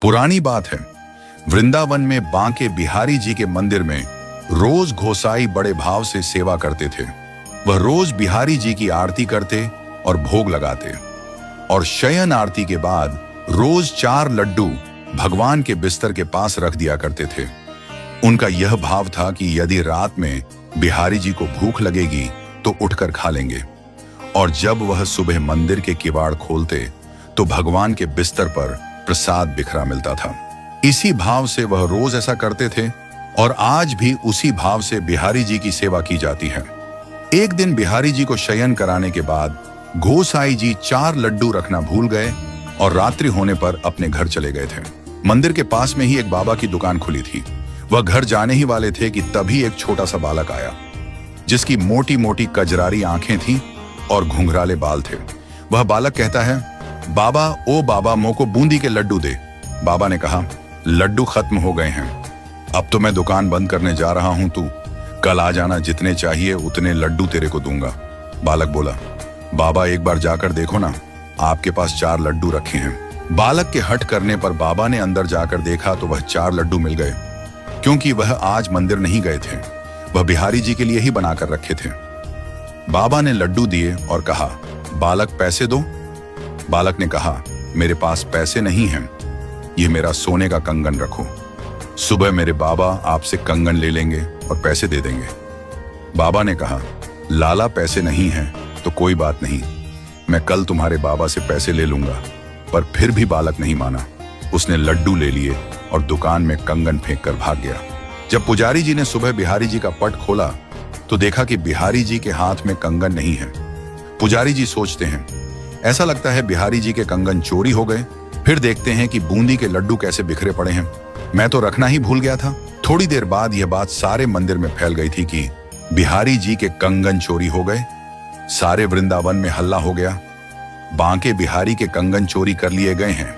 पुरानी बात है, वृंदावन में बांके बिहारी जी के मंदिर में रोज गोसाई बड़े भाव से सेवा करते थे। वह रोज बिहारी जी की आरती करते और भोग लगाते और शयन आरती के बाद रोज 4 लड्डू भगवान के बिस्तर के पास रख दिया करते थे। उनका यह भाव था कि यदि रात में बिहारी जी को भूख लगेगी तो उठकर खा लेंगे, और जब वह सुबह मंदिर के किवाड़ खोलते तो भगवान के बिस्तर पर प्रसाद बिखरा मिलता था। इसी भाव से वह रोज ऐसा करते थे और आज भी उसी भाव से बिहारी जी की सेवा की जाती है। एक दिन बिहारी जी को शयन कराने के बाद गोसाई जी 4 लड्डू रखना भूल गए और रात्रि होने पर अपने घर चले गए थे। मंदिर के पास में ही एक बाबा की दुकान खुली थी। वह घर जाने ही वाले थे कि तभी एक छोटा सा बालक आया, जिसकी मोटी मोटी कजरारी आंखें थीं और घुंघराले बाल थे। वह बालक कहता है, बाबा ओ बाबा, मोको बूंदी के लड्डू दे। बाबा ने कहा, लड्डू खत्म हो गए हैं, अब तो मैं दुकान बंद करने जा रहा हूं, तू कल आ जाना, जितने चाहिए उतने लड्डू तेरे को दूंगा। बालक बोला, बाबा एक बार जाकर देखो ना, आपके पास 4 लड्डू रखे हैं। बालक के हट करने पर बाबा ने अंदर जाकर देखा तो वह 4 लड्डू मिल गए, क्योंकि वह आज मंदिर नहीं गए थे, वह बिहारी जी के लिए ही बनाकर रखे थे। बाबा ने लड्डू दिए और कहा, बालक पैसे दो। बालक ने कहा, मेरे पास पैसे नहीं हैं, ये मेरा सोने का कंगन रखो, सुबह मेरे बाबा आपसे कंगन ले लेंगे और पैसे दे देंगे। बाबा ने कहा, लाला पैसे नहीं हैं तो कोई बात नहीं, मैं कल तुम्हारे बाबा से पैसे ले लूंगा। पर फिर भी बालक नहीं माना, उसने लड्डू ले लिए और दुकान में कंगन फेंक कर भाग गया। जब पुजारी जी ने सुबह बिहारी जी का पट खोला तो देखा कि बिहारी जी के हाथ में कंगन नहीं है। पुजारी जी सोचते हैं, ऐसा लगता है बिहारी जी के कंगन चोरी हो गए। फिर देखते हैं कि बूंदी के लड्डू कैसे बिखरे पड़े हैं, मैं तो रखना ही भूल गया था। थोड़ी देर बाद यह बात सारे मंदिर में फैल गई थी कि बिहारी जी के कंगन चोरी हो गए। सारे वृंदावन में हल्ला हो गया, बांके बिहारी के कंगन चोरी कर लिए गए हैं।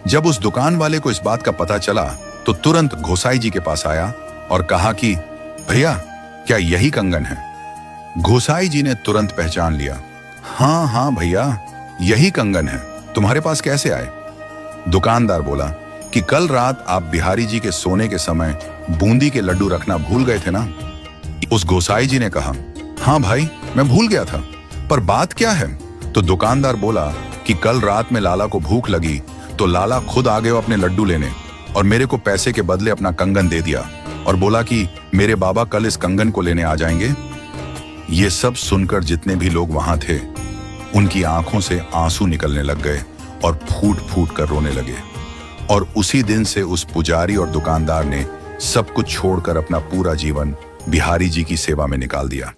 जब उस दुकान वाले को इस बात का पता चला तो तुरंत गोसाई जी के पास आया और कहा कि भैया, क्या यही कंगन है? गोसाई जी ने तुरंत पहचान लिया, हाँ हाँ भैया, यही कंगन है, तुम्हारे पास कैसे आए? दुकानदार बोला कि कल रात आप बिहारी जी के सोने के समय बूंदी के लड्डू रखना भूल गए थे ना। उस गोसाई जी ने कहा, हाँ भाई, मैं भूल गया था, पर बात क्या है? तो दुकानदार बोला कि कल रात में लाला को भूख लगी तो लाला खुद आ गए अपने लड्डू लेने और मेरे को पैसे के बदले अपना कंगन दे दिया और बोला कि मेरे बाबा कल इस कंगन को लेने आ जाएंगे। ये सब सुनकर जितने भी लोग वहां थे, उनकी आंखों से आंसू निकलने लग गए और फूट फूट कर रोने लगे। और उसी दिन से उस पुजारी और दुकानदार ने सब कुछ छोड़कर अपना पूरा जीवन बिहारी जी की सेवा में निकाल दिया।